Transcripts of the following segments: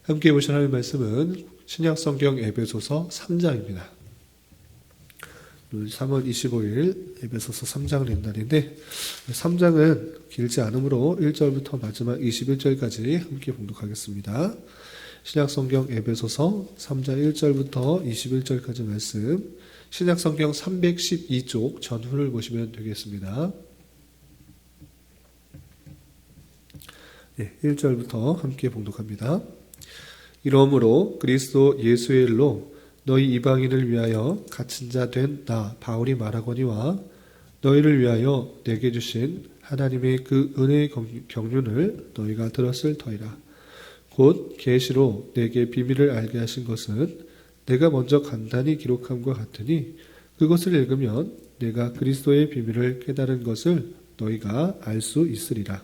함께 보실 하나님의 말씀은 신약성경 에베소서 3장입니다. 오늘 3월 25일 에베소서 3장을 읽는 날인데 3장은 길지 않으므로 1절부터 마지막 21절까지 함께 봉독하겠습니다. 신약성경 에베소서 3장 1절부터 21절까지 말씀, 신약성경 312쪽 전후를 보시면 되겠습니다. 1절부터 함께 봉독합니다. 이러므로 그리스도 예수의 일로 너희 이방인을 위하여 갇힌 자 된 나 바울이 말하거니와 너희를 위하여 내게 주신 하나님의 그 은혜의 경륜을 너희가 들었을 터이라. 곧 계시로 내게 비밀을 알게 하신 것은 내가 먼저 간단히 기록함과 같으니 그것을 읽으면 내가 그리스도의 비밀을 깨달은 것을 너희가 알 수 있으리라.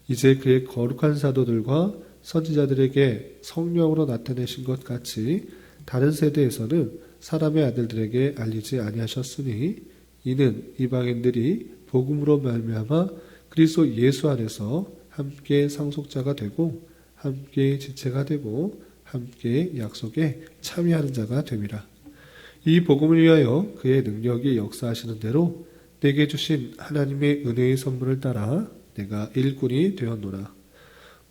이제 그의 거룩한 사도들과 선지자들에게 성령으로 나타내신 것 같이 다른 세대에서는 사람의 아들들에게 알리지 아니하셨으니 이는 이방인들이 복음으로 말미암아 그리스도 예수 안에서 함께 상속자가 되고 함께 지체가 되고 함께 약속에 참여하는 자가 됨이라. 이 복음을 위하여 그의 능력이 역사하시는 대로 내게 주신 하나님의 은혜의 선물을 따라 내가 일꾼이 되었노라.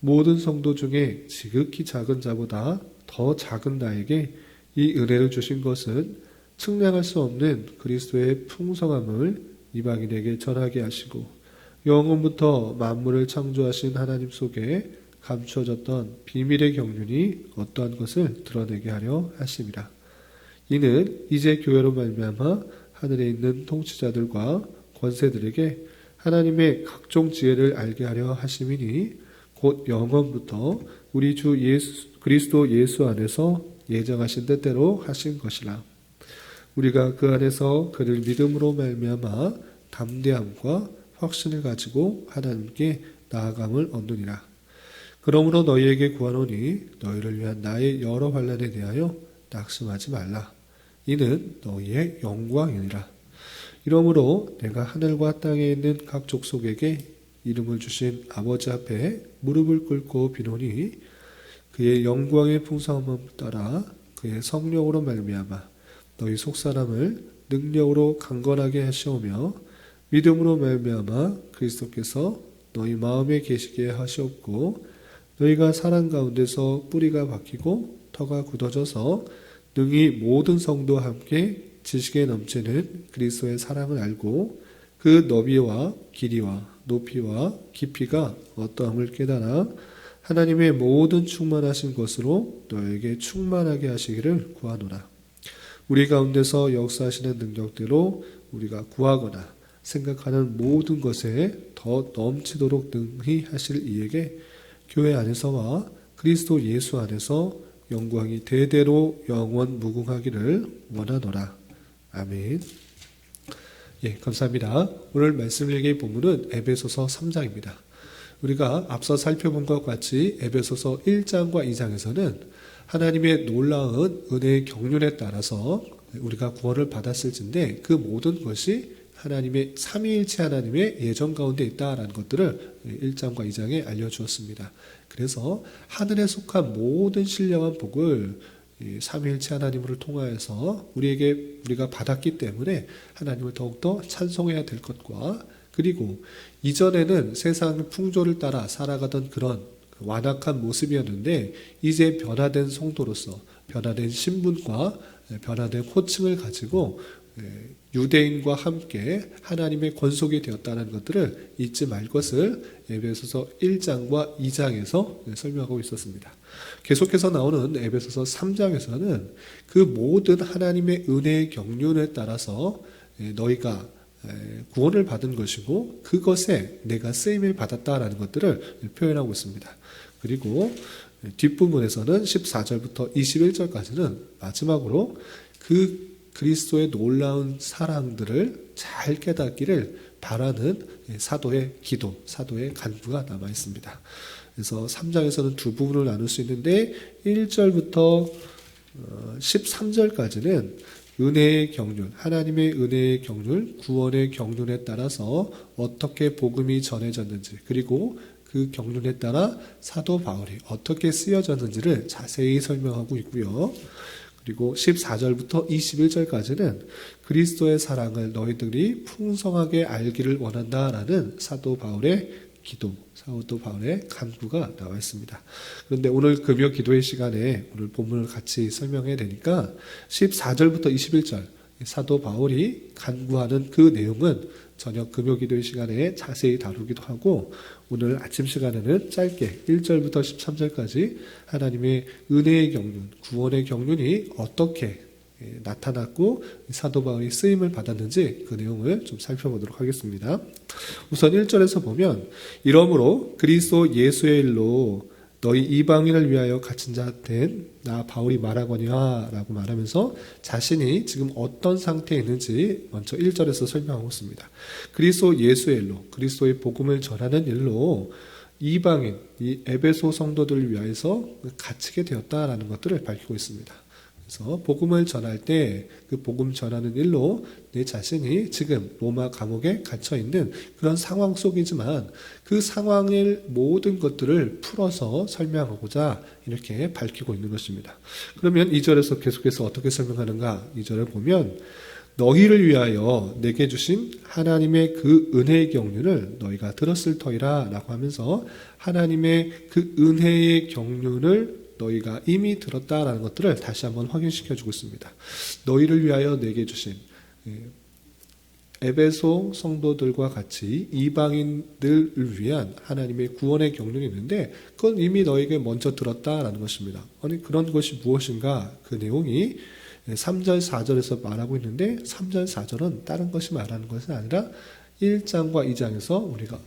모든 성도 중에 지극히 작은 자보다 더 작은 나에게 이 은혜를 주신 것은 측량할 수 없는 그리스도의 풍성함을 이방인에게 전하게 하시고 영원부터 만물을 창조하신 하나님 속에 감추어졌던 비밀의 경륜이 어떠한 것을 드러내게 하려 하심이라. 이는 이제 교회로 말미암아 하늘에 있는 통치자들과 권세들에게 하나님의 각종 지혜를 알게 하려 하심이니 곧 영원부터 우리 주 그리스도 예수 안에서 예정하신 뜻대로 하신 것이라. 우리가 그 안에서 그를 믿음으로 말미암아 담대함과 확신을 가지고 하나님께 나아감을 얻느니라. 그러므로 너희에게 구하노니 너희를 위한 나의 여러 환난에 대하여 낙심하지 말라. 이는 너희의 영광이니라. 이러므로 내가 하늘과 땅에 있는 각 족속에게 이름을 주신 아버지 앞에 무릎을 꿇고 비노니 그의 영광의 풍성함을 따라 그의 성령으로 말미암아 너희 속사람을 능력으로 강건하게 하시오며 믿음으로 말미암아 그리스도께서 너희 마음에 계시게 하시옵고 너희가 사랑 가운데서 뿌리가 박히고 터가 굳어져서 능히 모든 성도와 함께 지식에 넘치는 그리스도의 사랑을 알고 그 너비와 길이와 높이와 깊이가 어떠함을 깨달아 하나님의 모든 충만하신 것으로 너에게 충만하게 하시기를 구하노라. 우리 가운데서 역사하시는 능력대로 우리가 구하거나 생각하는 모든 것에 더 넘치도록 능히 하실 이에게 교회 안에서와 그리스도 예수 안에서 영광이 대대로 영원 무궁하기를 원하노라. 아멘. 감사합니다. 오늘 말씀 읽기 본문은 에베소서 3장입니다. 우리가 앞서 살펴본 것과 같이 에베소서 1장과 2장에서는 하나님의 놀라운 은혜의 경륜에 따라서 우리가 구원을 받았을진데 그 모든 것이 하나님의 삼위일체 하나님의 예정 가운데 있다라는 것들을 1장과 2장에 알려주었습니다. 그래서 하늘에 속한 모든 신령한 복을 삼위일체 하나님을 통하여서 우리가 받았기 때문에 하나님을 더욱더 찬송해야 될 것과 그리고 이전에는 세상의 풍조를 따라 살아가던 그런 완악한 모습이었는데 이제 변화된 성도로서 변화된 신분과 변화된 호칭을 가지고 유대인과 함께 하나님의 권속이 되었다는 것들을 잊지 말 것을 에베소서 1장과 2장에서 설명하고 있었습니다. 계속해서 나오는 에베소서 3장에서는 그 모든 하나님의 은혜의 경륜에 따라서 너희가 구원을 받은 것이고 그것에 내가 쓰임을 받았다라는 것들을 표현하고 있습니다. 그리고 뒷부분에서는 14절부터 21절까지는 마지막으로 그 그리스도의 놀라운 사랑들을 잘 깨닫기를 바라는 사도의 기도, 사도의 간구가 남아 있습니다. 그래서 3장에서는 두 부분을 나눌 수 있는데 1절부터 13절까지는 은혜의 경륜, 하나님의 은혜의 경륜, 구원의 경륜에 따라서 어떻게 복음이 전해졌는지 그리고 그 경륜에 따라 사도 바울이 어떻게 쓰여졌는지를 자세히 설명하고 있고요. 그리고 14절부터 21절까지는 그리스도의 사랑을 너희들이 풍성하게 알기를 원한다라는 사도 바울의 기도, 사도 바울의 간구가 나와 있습니다. 그런데 오늘 금요 기도의 시간에 오늘 본문을 같이 설명해야 되니까 14절부터 21절 사도 바울이 간구하는 그 내용은 저녁 금요 기도의 시간에 자세히 다루기도 하고 오늘 아침 시간에는 짧게 1절부터 13절까지 하나님의 은혜의 경륜, 구원의 경륜이 어떻게 나타났고 사도 바울이 쓰임을 받았는지 그 내용을 좀 살펴보도록 하겠습니다. 우선 1절에서 보면 이러므로 그리스도 예수의 일로 너희 이방인을 위하여 갇힌 자 된 나 바울이 말하거니와 라고 말하면서 자신이 지금 어떤 상태에 있는지 먼저 1절에서 설명하고 있습니다. 그리스도 예수의 일로, 그리스도의 복음을 전하는 일로 이방인, 이 에베소 성도들을 위하여서 갇히게 되었다라는 것들을 밝히고 있습니다. 그래서 복음을 전할 때 그 복음 전하는 일로 내 자신이 지금 로마 감옥에 갇혀 있는 그런 상황 속이지만 그 상황의 모든 것들을 풀어서 설명하고자 이렇게 밝히고 있는 것입니다. 그러면 2절에서 계속해서 어떻게 설명하는가? 2절을 보면 너희를 위하여 내게 주신 하나님의 그 은혜의 경륜을 너희가 들었을 터이라 라고 하면서 하나님의 그 은혜의 경륜을 너희가 이미 들었다라는 것들을 다시 한번 확인시켜주고 있습니다. 너희를 위하여 내게 주신 에베소 성도들과 같이 이방인들을 위한 하나님의 구원의 경륜이 있는데 그건 이미 너에게 먼저 들었다라는 것입니다. 아니 그런 것이 무엇인가? 그 내용이 3절 4절에서 말하고 있는데 3절 4절은 다른 것이 말하는 것이 아니라 1장과 2장에서 우리가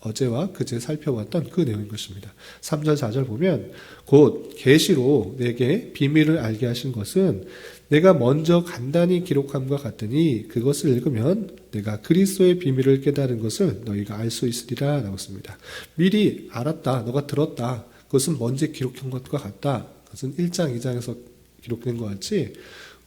어제와 그제 살펴봤던 그 내용인 것입니다. 3절 4절 보면 곧 계시로 내게 비밀을 알게 하신 것은 내가 먼저 간단히 기록함과 같으니 그것을 읽으면 내가 그리스도의 비밀을 깨달은 것을 너희가 알 수 있으리라 라고 씁니다. 미리 알았다, 너가 들었다, 그것은 먼저 기록한 것과 같다. 그것은 1장 2장에서 기록된 것 같이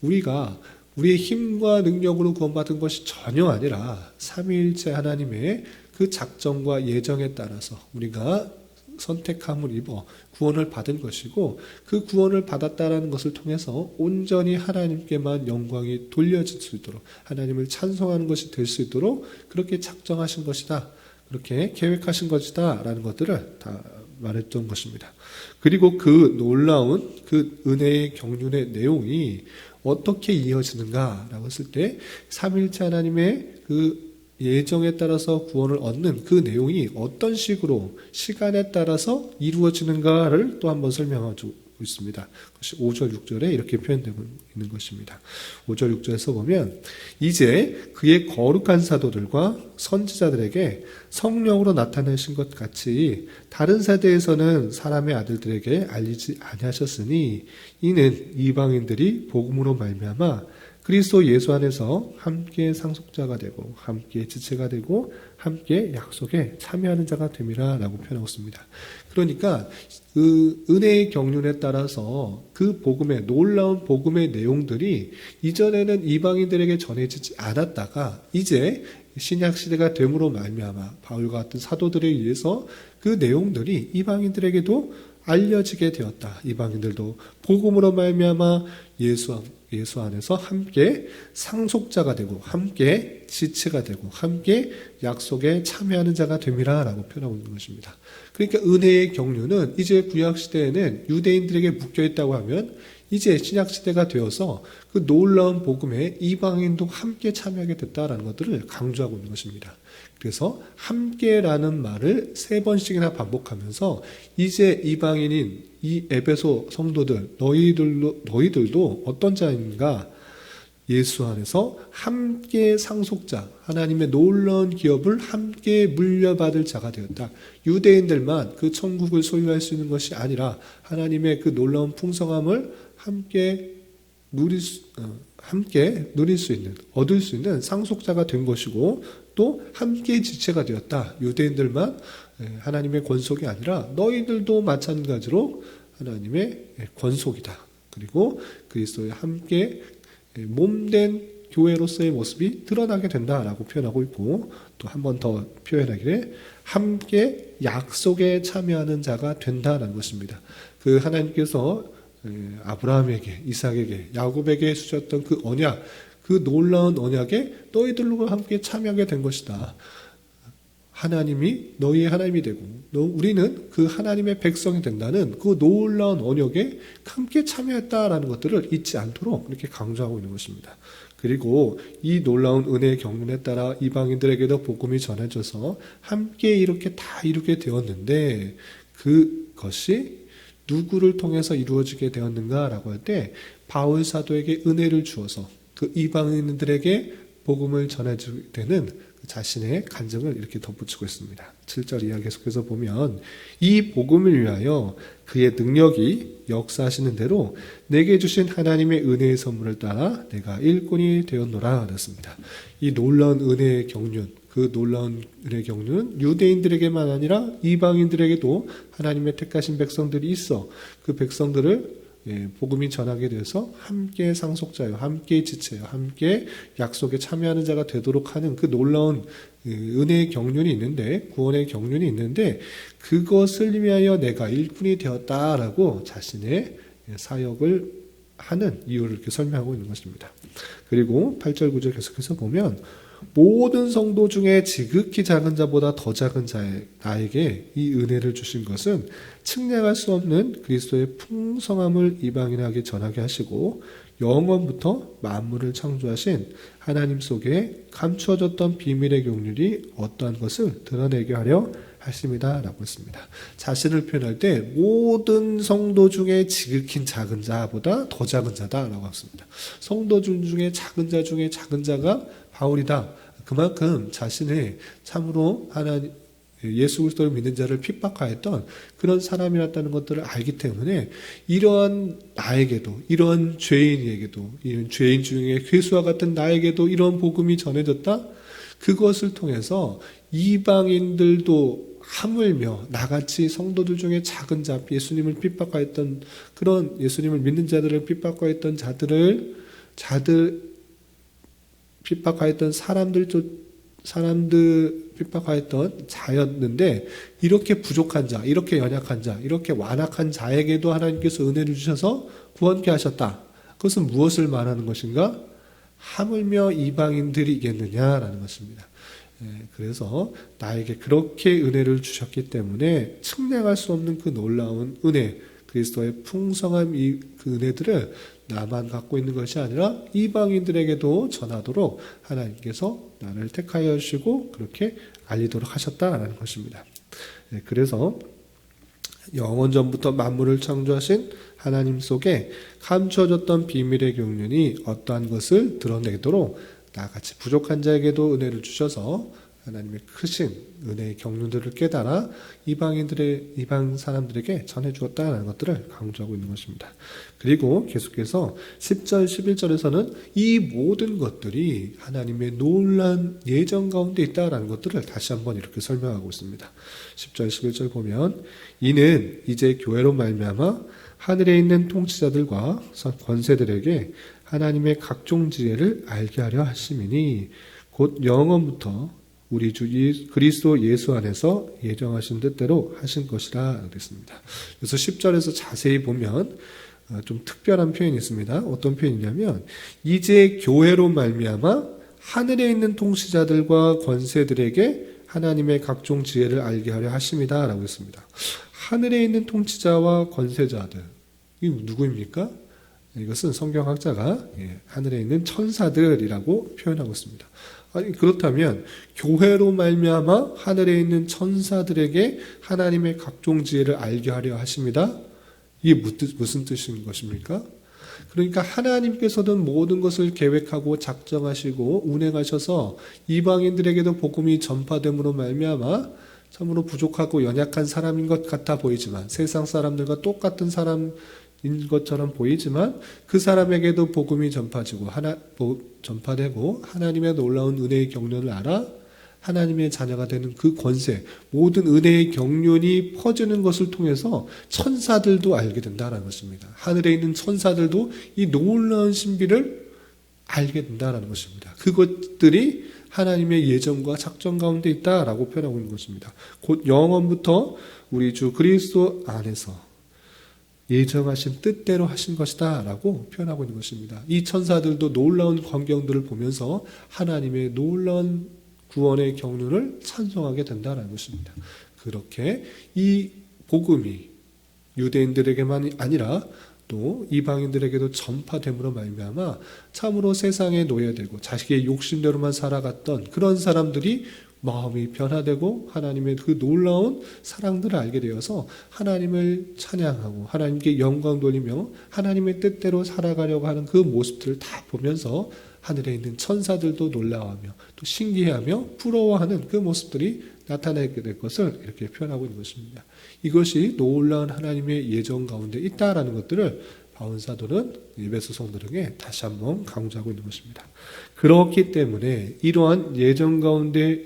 우리가 우리의 힘과 능력으로 구원받은 것이 전혀 아니라 삼위일체 하나님의 그 작정과 예정에 따라서 우리가 선택함을 입어 구원을 받은 것이고 그 구원을 받았다라는 것을 통해서 온전히 하나님께만 영광이 돌려질 수 있도록 하나님을 찬송하는 것이 될 수 있도록 그렇게 작정하신 것이다. 그렇게 계획하신 것이다. 라는 것들을 다 말했던 것입니다. 그리고 그 놀라운 그 은혜의 경륜의 내용이 어떻게 이어지는가라고 했을 때 삼위일체 하나님의 그 예정에 따라서 구원을 얻는 그 내용이 어떤 식으로 시간에 따라서 이루어지는가를 또 한번 설명하고 있습니다. 그것이 5절 6절에 이렇게 표현되고 있는 것입니다. 5절 6절에서 보면 이제 그의 거룩한 사도들과 선지자들에게 성령으로 나타내신 것 같이 다른 세대에서는 사람의 아들들에게 알리지 아니하셨으니 이는 이방인들이 복음으로 말미암아 그리스도 예수 안에서 함께 상속자가 되고 함께 지체가 되고 함께 약속에 참여하는 자가 됨이라 라고 표현하고 있습니다. 그러니까 그 은혜의 경륜에 따라서 그 복음의 놀라운 복음의 내용들이 이전에는 이방인들에게 전해지지 않았다가 이제 신약시대가 됨으로 말미암아 바울과 같은 사도들에 의해서 그 내용들이 이방인들에게도 알려지게 되었다. 이방인들도 복음으로 말미암아 예수 안에서 함께 상속자가 되고 함께 지체가 되고 함께 약속에 참여하는 자가 됨이라 라고 표현하고 있는 것입니다. 그러니까 은혜의 경륜은 이제 구약시대에는 유대인들에게 묶여있다고 하면 이제 신약시대가 되어서 그 놀라운 복음에 이방인도 함께 참여하게 됐다라는 것들을 강조하고 있는 것입니다. 그래서 함께라는 말을 3번씩이나 반복하면서 이제 이방인인 이 에베소 성도들 너희들도 어떤 자인가? 예수 안에서 함께 상속자, 하나님의 놀라운 기업을 함께 물려받을 자가 되었다. 유대인들만 그 천국을 소유할 수 있는 것이 아니라 하나님의 그 놀라운 풍성함을 함께 누릴 수 있는, 얻을 수 있는 상속자가 된 것이고 또 함께 지체가 되었다. 유대인들만 하나님의 권속이 아니라 너희들도 마찬가지로 하나님의 권속이다. 그리고 그리스도의 함께 몸된 교회로서의 모습이 드러나게 된다라고 표현하고 있고, 또 한 번 더 표현하기를 함께 약속에 참여하는 자가 된다라는 것입니다. 그 하나님께서 아브라함에게, 이삭에게, 야곱에게 주셨던 그 언약, 그 놀라운 언약에 너희들과 함께 참여하게 된 것이다. 하나님이 너희의 하나님이 되고 우리는 그 하나님의 백성이 된다는 그 놀라운 언약에 함께 참여했다라는 것들을 잊지 않도록 이렇게 강조하고 있는 것입니다. 그리고 이 놀라운 은혜의 경륜에 따라 이방인들에게도 복음이 전해져서 함께 이렇게 다 이루게 되었는데, 그것이 누구를 통해서 이루어지게 되었는가라고 할 때 바울 사도에게 은혜를 주어서 그 이방인들에게 복음을 전해주게 되는 자신의 간증을 이렇게 덧붙이고 있습니다. 7절 이하 계속해서 보면 이 복음을 위하여 그의 능력이 역사하시는 대로 내게 주신 하나님의 은혜의 선물을 따라 내가 일꾼이 되었노라 그랬습니다. 이 놀라운 은혜의 경륜, 그 놀라운 은혜의 경륜은 유대인들에게만 아니라 이방인들에게도 하나님의 택하신 백성들이 있어 그 백성들을 복음이 전하게 돼서 함께 상속자요, 함께 지체요, 함께 약속에 참여하는 자가 되도록 하는 그 놀라운 은혜의 경륜이 있는데, 구원의 경륜이 있는데, 그것을 위하여 내가 일꾼이 되었다라고 자신의 사역을 하는 이유를 이렇게 설명하고 있는 것입니다. 그리고 8절 9절 계속해서 보면 모든 성도 중에 지극히 작은 자보다 더 작은 나에게 이 은혜를 주신 것은 측량할 수 없는 그리스도의 풍성함을 이방인에게 전하게 하시고 영원부터 만물을 창조하신 하나님 속에 감추어졌던 비밀의 경륜이 어떠한 것을 드러내게 하려 하십니다 라고 했습니다. 자신을 표현할 때 모든 성도 중에 지극히 작은 자보다 더 작은 자다라고 했습니다. 성도 중에 작은 자 중에 작은 자가 바울이다. 그만큼 자신의 참으로 하나님 예수 그리스도를 믿는 자를 핍박하였던 그런 사람이었다는 것들을 알기 때문에 이러한 나에게도, 이러한 죄인에게도, 이런 죄인 중에 괴수와 같은 나에게도 이런 복음이 전해졌다. 그것을 통해서 이방인들도 하물며 나같이 성도들 중에 작은 자, 예수님을 핍박하였던 그런 예수님을 믿는 자들을 핍박하였던 핍박하였던 사람들 핍박하였던 자였는데, 이렇게 부족한 자, 이렇게 연약한 자, 이렇게 완악한 자에게도 하나님께서 은혜를 주셔서 구원케 하셨다. 그것은 무엇을 말하는 것인가? 하물며 이방인들이겠느냐라는 것입니다. 그래서 나에게 그렇게 은혜를 주셨기 때문에 측량할 수 없는 그 놀라운 은혜, 그리스도의 풍성한 그 은혜들을 나만 갖고 있는 것이 아니라 이방인들에게도 전하도록 하나님께서 나를 택하여 주시고 그렇게 알리도록 하셨다라는 것입니다. 그래서 영원 전부터 만물을 창조하신 하나님 속에 감추어졌던 비밀의 경륜이 어떠한 것을 드러내도록 나같이 부족한 자에게도 은혜를 주셔서 하나님의 크신 은혜의 경륜들을 깨달아 이방 사람들에게 전해주었다는 것들을 강조하고 있는 것입니다. 그리고 계속해서 10절, 11절에서는 이 모든 것들이 하나님의 놀라운 예정 가운데 있다는 것들을 다시 한번 이렇게 설명하고 있습니다. 10절, 11절 보면 이는 이제 교회로 말미암아 하늘에 있는 통치자들과 권세들에게 하나님의 각종 지혜를 알게 하려 하심이니 곧 영원부터 우리 주 그리스도 예수 안에서 예정하신 뜻대로 하신 것이라 그랬습니다. 그래서 10절에서 자세히 보면 좀 특별한 표현이 있습니다. 어떤 표현이냐면 이제 교회로 말미암아 하늘에 있는 통치자들과 권세들에게 하나님의 각종 지혜를 알게 하려 하심이다 라고 했습니다. 하늘에 있는 통치자와 권세자들, 이 누구입니까? 이것은 성경학자가 하늘에 있는 천사들이라고 표현하고 있습니다. 아니, 그렇다면 교회로 말미암아 하늘에 있는 천사들에게 하나님의 각종 지혜를 알게 하려 하십니다. 이게 무슨 뜻인 것입니까? 그러니까 하나님께서는 모든 것을 계획하고 작정하시고 운행하셔서 이방인들에게도 복음이 전파됨으로 말미암아 참으로 부족하고 연약한 사람인 것 같아 보이지만, 세상 사람들과 똑같은 사람인 것처럼 보이지만 그 사람에게도 복음이 전파되고 하나님의 놀라운 은혜의 경륜을 알아 하나님의 자녀가 되는 그 권세, 모든 은혜의 경륜이 퍼지는 것을 통해서 천사들도 알게 된다는 것입니다. 하늘에 있는 천사들도 이 놀라운 신비를 알게 된다라는 것입니다. 그것들이 하나님의 예정과 작전 가운데 있다라고 표현하고 있는 것입니다. 곧 영원부터 우리 주 그리스도 안에서 예정하신 뜻대로 하신 것이다 라고 표현하고 있는 것입니다. 이 천사들도 놀라운 광경들을 보면서 하나님의 놀라운 구원의 경륜을 찬송하게 된다는 것입니다. 그렇게 이 복음이 유대인들에게만 아니라 또 이방인들에게도 전파됨으로 말미암아 참으로 세상에 노예되고 자식의 욕심대로만 살아갔던 그런 사람들이 마음이 변화되고 하나님의 그 놀라운 사랑들을 알게 되어서 하나님을 찬양하고 하나님께 영광 돌리며 하나님의 뜻대로 살아가려고 하는 그 모습들을 다 보면서 하늘에 있는 천사들도 놀라워하며 또 신기해하며 부러워하는 그 모습들이 나타나게 될 것을 이렇게 표현하고 있는 것입니다. 이것이 놀라운 하나님의 예정 가운데 있다라는 것들을 바울 사도는 에베소 성도들에게 다시 한번 강조하고 있는 것입니다. 그렇기 때문에 이러한 예정 가운데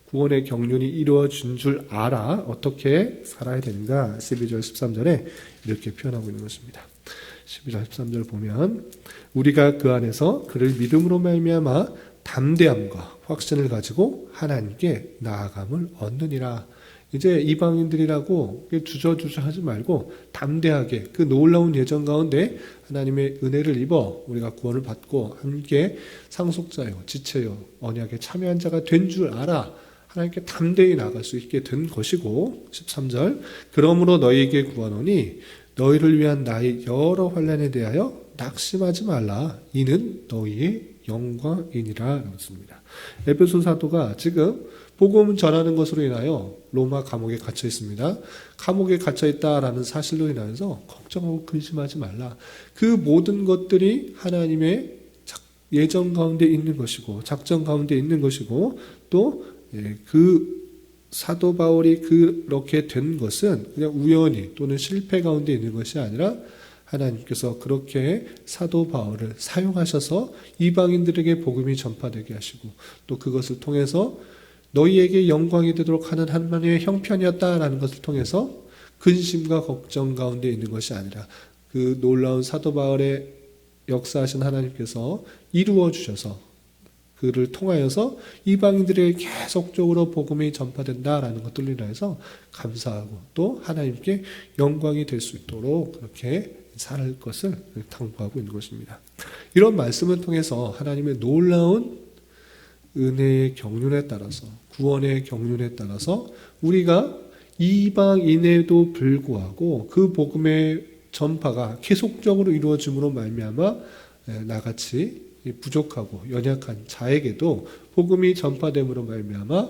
구원의 경륜이 이루어진 줄 알아 어떻게 살아야 되는가 12절 13절에 이렇게 표현하고 있는 것입니다. 12절 13절 보면 우리가 그 안에서 그를 믿음으로 말미암아 담대함과 확신을 가지고 하나님께 나아감을 얻느니라. 이제 이방인들이라고 주저주저 하지 말고 담대하게 그 놀라운 예정 가운데 하나님의 은혜를 입어 우리가 구원을 받고 함께 상속자요, 지체요, 언약에 참여한 자가 된 줄 알아. 하나님께 담대히 나아갈 수 있게 된 것이고 13절 그러므로 너희에게 구하노니 너희를 위한 나의 여러 환난에 대하여 낙심하지 말라. 이는 너희의 영광이니라. 그렇습니다. 에베소 사도가 지금 복음 전하는 것으로 인하여 로마 감옥에 갇혀 있습니다. 감옥에 갇혀 있다라는 사실로 인하여서 걱정하고 근심하지 말라. 그 모든 것들이 하나님의 예정 가운데 있는 것이고 작전 가운데 있는 것이고 또 그 사도 바울이 그렇게 된 것은 그냥 우연히 또는 실패 가운데 있는 것이 아니라 하나님께서 그렇게 사도 바울을 사용하셔서 이방인들에게 복음이 전파되게 하시고 또 그것을 통해서 너희에게 영광이 되도록 하는 하나님의 형편이었다라는 것을 통해서 근심과 걱정 가운데 있는 것이 아니라 그 놀라운 사도 바울의 역사하신 하나님께서 이루어 주셔서 그를 통하여서 이방인들에게 계속적으로 복음이 전파된다라는 것들로 인해서 감사하고 또 하나님께 영광이 될 수 있도록 그렇게 살 것을 당부하고 있는 것입니다. 이런 말씀을 통해서 하나님의 놀라운 은혜의 경륜에 따라서 구원의 경륜에 따라서 우리가 이방인에도 불구하고 그 복음의 전파가 계속적으로 이루어짐으로 말미암아 나같이 부족하고 연약한 자에게도 복음이 전파됨으로 말미암아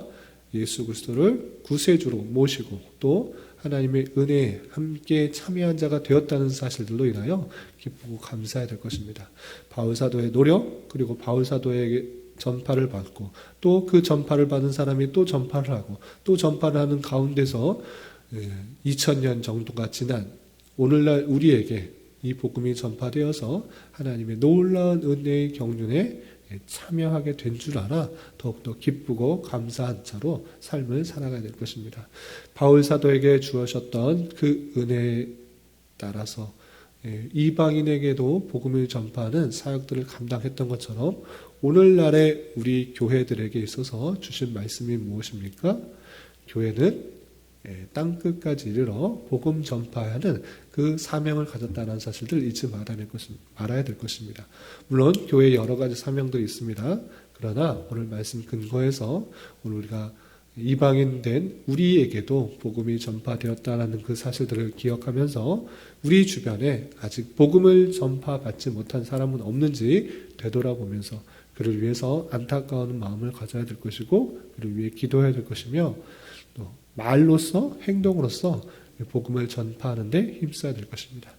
예수 그리스도를 구세주로 모시고 또 하나님의 은혜에 함께 참여한 자가 되었다는 사실들로 인하여 기쁘고 감사해야 될 것입니다. 바울 사도의 노력 그리고 바울 사도에게 전파를 받고 또 그 전파를 받은 사람이 또 전파를 하고 또 전파를 하는 가운데서 2000년 정도가 지난 오늘날 우리에게 이 복음이 전파되어서 하나님의 놀라운 은혜의 경륜에 참여하게 된 줄 알아 더욱더 기쁘고 감사한 자로 삶을 살아가야 될 것입니다. 바울 사도에게 주어졌던 그 은혜에 따라서 이방인에게도 복음을 전파하는 사역들을 감당했던 것처럼 오늘날의 우리 교회들에게 있어서 주신 말씀이 무엇입니까? 교회는 땅끝까지 이르러 복음 전파하는 그 사명을 가졌다는 사실을 잊지 말아야 될 것입니다. 물론 교회에 여러 가지 사명들이 있습니다. 그러나 오늘 말씀 근거에서 오늘 우리가 이방인 된 우리에게도 복음이 전파되었다는 그 사실들을 기억하면서 우리 주변에 아직 복음을 전파받지 못한 사람은 없는지 되돌아보면서 그를 위해서 안타까운 마음을 가져야 될 것이고 그를 위해 기도해야 될 것이며 또 말로써 행동으로써 복음을 전파하는 데 힘써야 될 것입니다.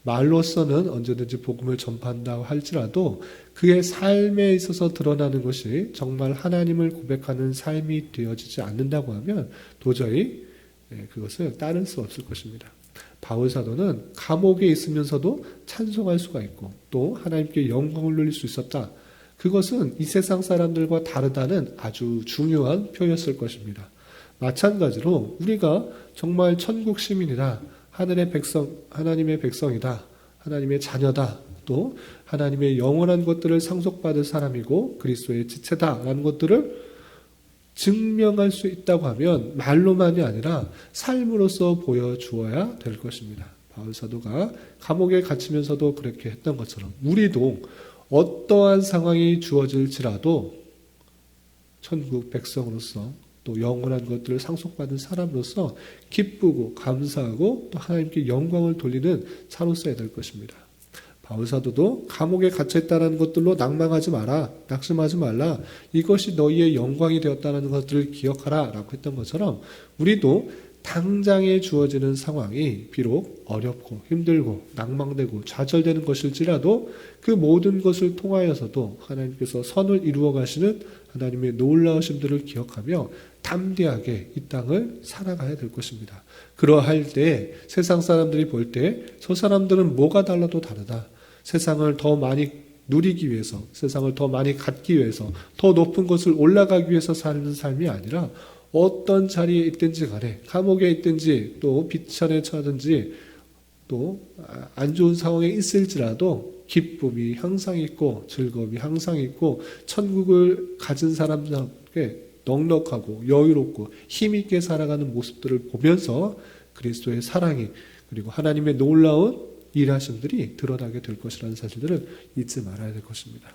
말로서는 언제든지 복음을 전파한다고 할지라도 그의 삶에 있어서 드러나는 것이 정말 하나님을 고백하는 삶이 되어지지 않는다고 하면 도저히 그것을 따를 수 없을 것입니다. 바울 사도는 감옥에 있으면서도 찬송할 수가 있고 또 하나님께 영광을 돌릴 수 있었다. 그것은 이 세상 사람들과 다르다는 아주 중요한 표였을 것입니다. 마찬가지로 우리가 정말 천국 시민이다, 하늘의 백성, 하나님의 백성이다, 하나님의 자녀다, 또 하나님의 영원한 것들을 상속받을 사람이고 그리스도의 지체다라는 것들을 증명할 수 있다고 하면 말로만이 아니라 삶으로서 보여주어야 될 것입니다. 바울 사도가 감옥에 갇히면서도 그렇게 했던 것처럼 우리도 어떠한 상황이 주어질지라도 천국 백성으로서 또 영원한 것들을 상속받은 사람으로서 기쁘고 감사하고 또 하나님께 영광을 돌리는 자로서야 될 것입니다. 바울 사도도 감옥에 갇혀있다는 것들로 낭망하지 마라, 낙심하지 말라, 이것이 너희의 영광이 되었다는 것들을 기억하라 라고 했던 것처럼 우리도 당장에 주어지는 상황이 비록 어렵고 힘들고 낭망되고 좌절되는 것일지라도 그 모든 것을 통하여서도 하나님께서 선을 이루어 가시는 하나님의 놀라우심들을 기억하며 담대하게 이 땅을 살아가야 될 것입니다. 그러할 때 세상 사람들이 볼 때 저 사람들은 뭐가 달라도 다르다. 세상을 더 많이 누리기 위해서, 세상을 더 많이 갖기 위해서, 더 높은 곳을 올라가기 위해서 사는 삶이 아니라 어떤 자리에 있든지 간에, 감옥에 있든지 또 비천에 처하든지 또 안 좋은 상황에 있을지라도 기쁨이 항상 있고 즐거움이 항상 있고 천국을 가진 사람들에게 넉넉하고 여유롭고 힘있게 살아가는 모습들을 보면서 그리스도의 사랑이 그리고 하나님의 놀라운 일하심들이 드러나게 될 것이라는 사실들을 잊지 말아야 될 것입니다.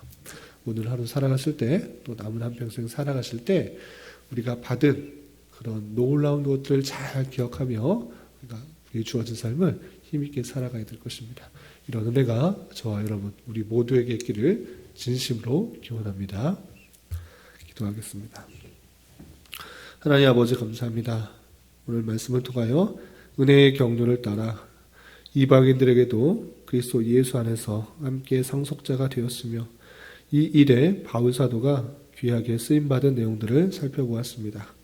오늘 하루 살아가실 때 또 남은 한평생 살아가실 때 우리가 받은 그런 놀라운 것들을 잘 기억하며 우리 주어진 삶을 힘있게 살아가야 될 것입니다. 이런 은혜가 저와 여러분 우리 모두에게 있기를 진심으로 기원합니다. 기도하겠습니다. 하나님 아버지 감사합니다. 오늘 말씀을 통하여 은혜의 경로를 따라 이방인들에게도 그리스도 예수 안에서 함께 상속자가 되었으며 이 일에 바울 사도가 귀하게 쓰임받은 내용들을 살펴보았습니다.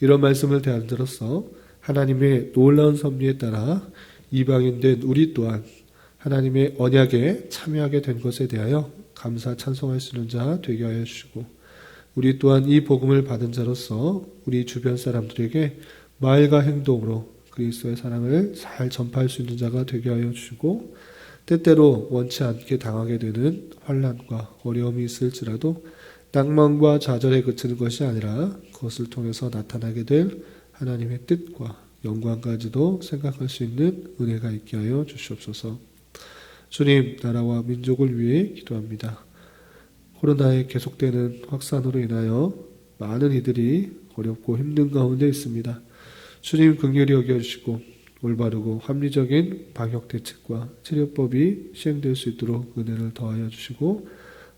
이런 말씀을 대안들어서 하나님의 놀라운 섭리에 따라 이방인된 우리 또한 하나님의 언약에 참여하게 된 것에 대하여 감사 찬송할 수 있는 자 되게 하여 주시고 우리 또한 이 복음을 받은 자로서 우리 주변 사람들에게 말과 행동으로 그리스도의 사랑을 잘 전파할 수 있는 자가 되게 하여 주시고 때때로 원치 않게 당하게 되는 환난과 어려움이 있을지라도 낭만과 좌절에 그치는 것이 아니라 그것을 통해서 나타나게 될 하나님의 뜻과 영광까지도 생각할 수 있는 은혜가 있게 하여 주시옵소서. 주님, 나라와 민족을 위해 기도합니다. 코로나의 계속되는 확산으로 인하여 많은 이들이 어렵고 힘든 가운데 있습니다. 주님 긍휼히 여겨주시고 올바르고 합리적인 방역 대책과 치료법이 시행될 수 있도록 은혜를 더하여 주시고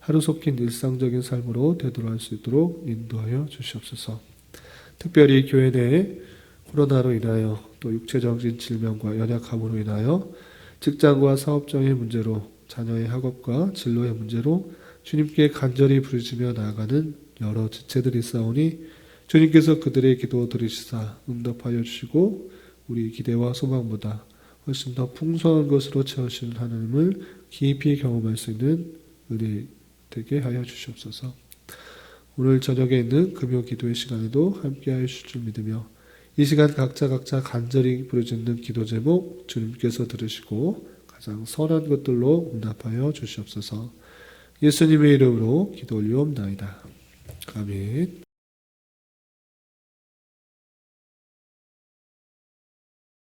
하루속히 일상적인 삶으로 되돌아갈 수 있도록 인도하여 주시옵소서. 특별히 교회 내에 코로나로 인하여 또 육체적인 질병과 연약함으로 인하여 직장과 사업장의 문제로 자녀의 학업과 진로의 문제로 주님께 간절히 부르짖으며 나아가는 여러 지체들이 있사오니 주님께서 그들의 기도 들으시사 응답하여 주시고 우리 기대와 소망보다 훨씬 더 풍성한 것으로 채우시는 하나님을 깊이 경험할 수 있는 은혜 되게 하여 주시옵소서. 오늘 저녁에 있는 금요 기도의 시간에도 함께 하여 주실 줄 믿으며 이 시간 각자 간절히 부르짖는 기도 제목 주님께서 들으시고 가장 선한 것들로 응답하여 주시옵소서. 예수님의 이름으로 기도 올리옵나이다. 아멘.